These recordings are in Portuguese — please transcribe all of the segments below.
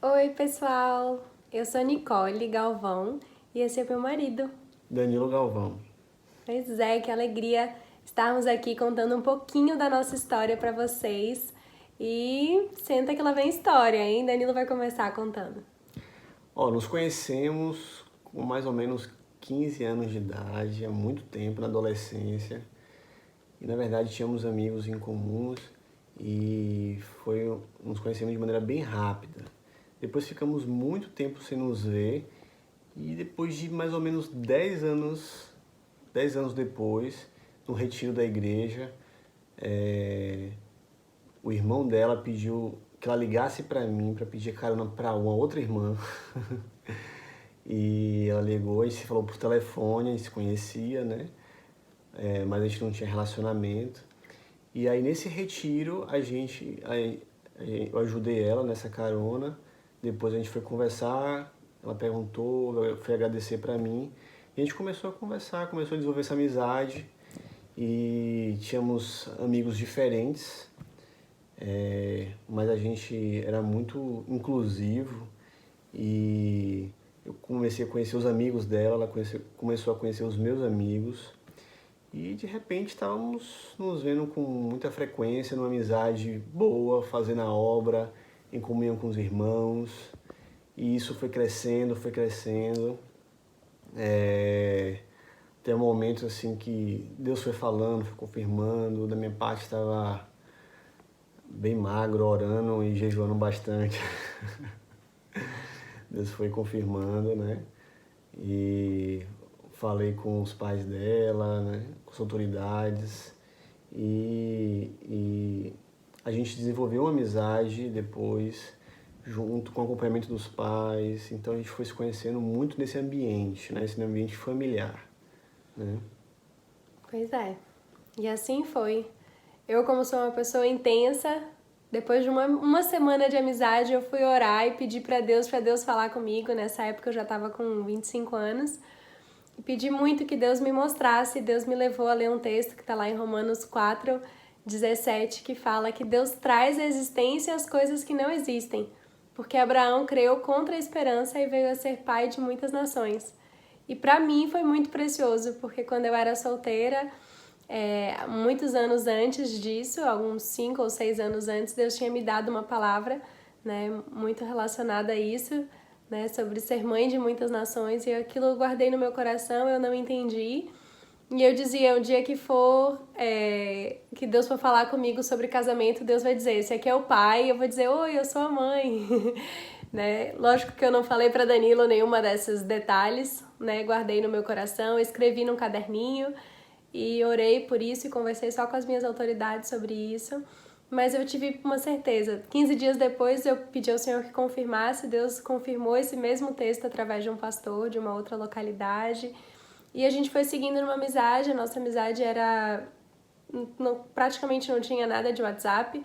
Oi, pessoal! Eu sou Nicole Galvão e esse é meu marido. Danilo Galvão. Pois é, que alegria estarmos aqui contando um pouquinho da nossa história para vocês. E senta que lá vem história, hein? Danilo vai começar contando. Nos conhecemos com mais ou menos 15 anos de idade, há muito tempo, na adolescência. E na verdade tínhamos amigos em comuns e nos conhecemos de maneira bem rápida. Depois ficamos muito tempo sem nos ver e depois de mais ou menos 10 anos depois, no retiro da igreja, o irmão dela pediu que ela ligasse para mim para pedir carona para uma outra irmã. E ela ligou, a gente se falou por telefone, a gente se conhecia, né? Mas a gente não tinha relacionamento. E aí nesse retiro eu ajudei ela nessa carona. Depois a gente foi conversar, ela perguntou, foi agradecer pra mim. E a gente começou a conversar, começou a desenvolver essa amizade. E tínhamos amigos diferentes, mas a gente era muito inclusivo e eu comecei a conhecer os amigos dela, começou a conhecer os meus amigos e de repente estávamos nos vendo com muita frequência, numa amizade boa, fazendo a obra, em comunhão com os irmãos. E isso foi crescendo, foi crescendo. Tem um momento assim que Deus foi falando, foi confirmando. Da minha parte estava bem magro, orando e jejuando bastante. Deus foi confirmando, né? E falei com os pais dela, né? Com as autoridades. E a gente desenvolveu uma amizade depois, junto com o acompanhamento dos pais. Então a gente foi se conhecendo muito nesse ambiente, né? Esse ambiente familiar, né? Pois é, e assim foi. Eu, como sou uma pessoa intensa, depois de uma semana de amizade, eu fui orar e pedi para Deus falar comigo. Nessa época eu já estava com 25 anos. E pedi muito que Deus me mostrasse. Deus me levou a ler um texto que está lá em Romanos 4:17, que fala que Deus traz à existência as coisas que não existem, porque Abraão creu contra a esperança e veio a ser pai de muitas nações. E para mim foi muito precioso, porque quando eu era solteira, muitos anos antes disso, alguns 5 ou 6 anos antes, Deus tinha me dado uma palavra, né, muito relacionada a isso, né, sobre ser mãe de muitas nações, e aquilo eu guardei no meu coração, eu não entendi. E eu dizia, o dia que que Deus for falar comigo sobre casamento, Deus vai dizer, esse aqui é o pai, e eu vou dizer, oi, eu sou a mãe. Né? Lógico que eu não falei para Danilo nenhuma desses detalhes, né? Guardei no meu coração, escrevi num caderninho e orei por isso e conversei só com as minhas autoridades sobre isso. Mas eu tive uma certeza. 15 dias depois eu pedi ao Senhor que confirmasse, Deus confirmou esse mesmo texto através de um pastor de uma outra localidade. E a gente foi seguindo numa amizade, a nossa amizade era... praticamente não tinha nada de WhatsApp,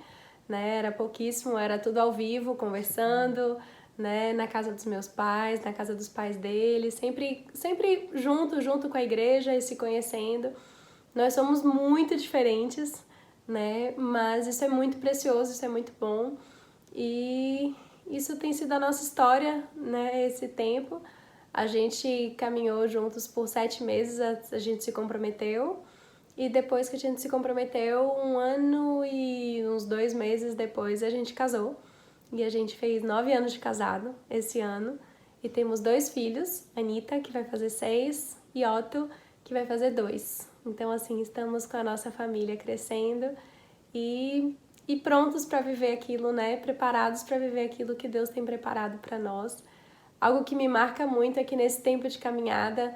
né? Era pouquíssimo, era tudo ao vivo, conversando, né? Na casa dos meus pais, na casa dos pais dele, sempre junto com a igreja e se conhecendo. Nós somos muito diferentes, né? Mas isso é muito precioso, isso é muito bom. E isso tem sido a nossa história, né? Esse tempo. A gente caminhou juntos por 7 meses, a gente se comprometeu. E depois que a gente se comprometeu, 1 ano e uns 2 meses depois, a gente casou. E a gente fez 9 anos de casado esse ano. E temos 2 filhos, Anitta, que vai fazer 6, e Otto, que vai fazer 2. Então, assim, estamos com a nossa família crescendo e prontos para viver aquilo, né? Preparados para viver aquilo que Deus tem preparado para nós. Algo que me marca muito é que nesse tempo de caminhada,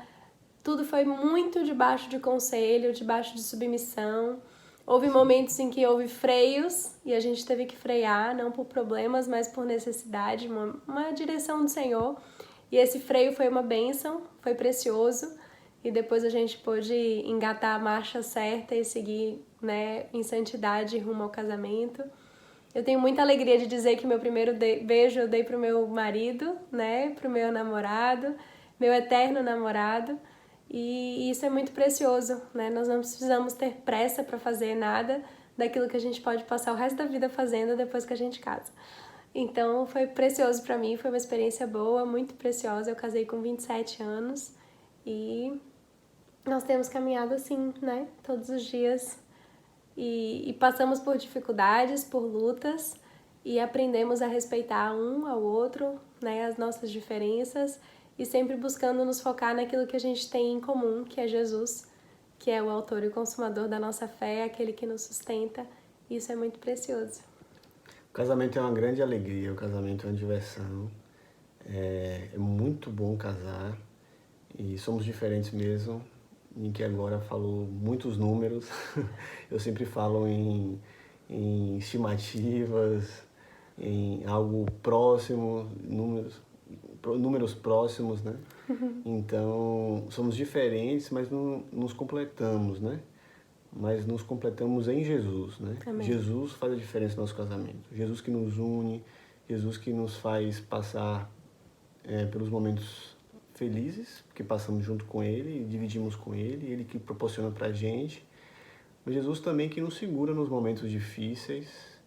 tudo foi muito debaixo de conselho, debaixo de submissão. Houve Sim. momentos em que houve freios e a gente teve que frear, não por problemas, mas por necessidade, uma direção do Senhor. E esse freio foi uma bênção, foi precioso. E depois a gente pôde engatar a marcha certa e seguir, né, em santidade rumo ao casamento. Eu tenho muita alegria de dizer que meu primeiro beijo eu dei pro meu marido, né, pro meu namorado, meu eterno namorado. E isso é muito precioso, né? Nós não precisamos ter pressa para fazer nada daquilo que a gente pode passar o resto da vida fazendo depois que a gente casa. Então foi precioso pra mim, foi uma experiência boa, muito preciosa. Eu casei com 27 anos e nós temos caminhado assim, né? Todos os dias. E passamos por dificuldades, por lutas e aprendemos a respeitar um ao outro, né? As nossas diferenças e sempre buscando nos focar naquilo que a gente tem em comum, que é Jesus, que é o autor e o consumador da nossa fé, aquele que nos sustenta. Isso é muito precioso. O casamento é uma grande alegria, o casamento é uma diversão. É muito bom casar e somos diferentes mesmo. Em que agora falou muitos números. Eu sempre falo em estimativas, em algo próximo, números próximos, né? Então, somos diferentes, mas não nos completamos, né? Mas nos completamos em Jesus, né? Amém. Jesus faz a diferença no nosso casamento. Jesus que nos une, Jesus que nos faz passar pelos momentos felizes, porque passamos junto com Ele, dividimos com Ele, Ele que proporciona pra gente. Mas Jesus também que nos segura nos momentos difíceis,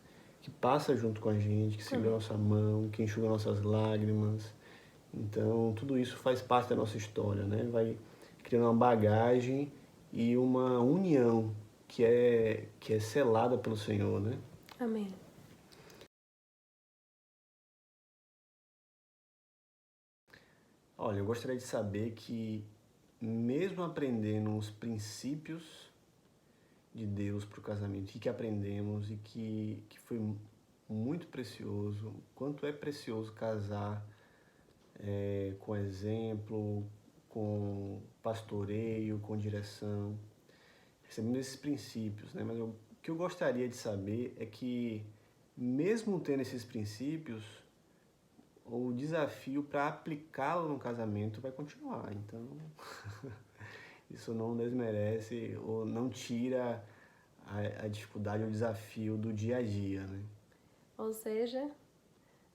que passa junto com a gente, que segura a nossa mão, que enxuga nossas lágrimas. Então, tudo isso faz parte da nossa história, né? Vai criando uma bagagem e uma união que é selada pelo Senhor, né? Amém. Olha, eu gostaria de saber que, mesmo aprendendo os princípios de Deus para o casamento, e que aprendemos e que foi muito precioso, quanto é precioso casar com exemplo, com pastoreio, com direção, recebendo esses princípios, né? Mas o que eu gostaria de saber é que, mesmo tendo esses princípios, o desafio para aplicá-lo no casamento vai continuar. Então, isso não desmerece ou não tira a dificuldade ou o desafio do dia a dia, né? Ou seja,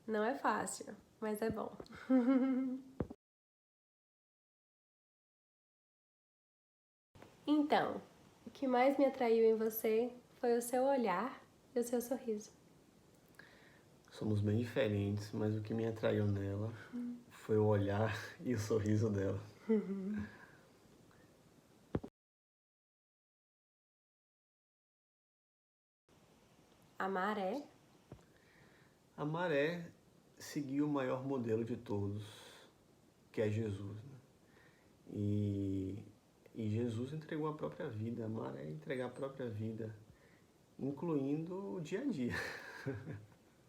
não é fácil, mas é bom. Então, o que mais me atraiu em você foi o seu olhar e o seu sorriso. Somos bem diferentes, mas o que me atraiu nela foi o olhar e o sorriso dela. Amar é? Amar é seguir o maior modelo de todos, que é Jesus, né? E Jesus entregou a própria vida. Amar é entregar a própria vida, incluindo o dia a dia.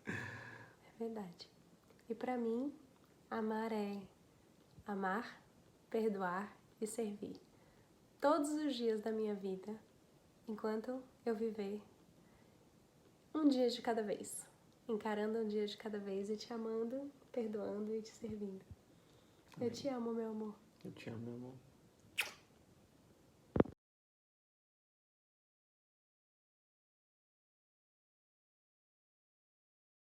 É verdade. E pra mim, amar é amar, perdoar e servir. Todos os dias da minha vida, enquanto eu viver um dia de cada vez, encarando um dia de cada vez e te amando, perdoando e te servindo. Eu te amo, meu amor. Eu te amo, meu amor.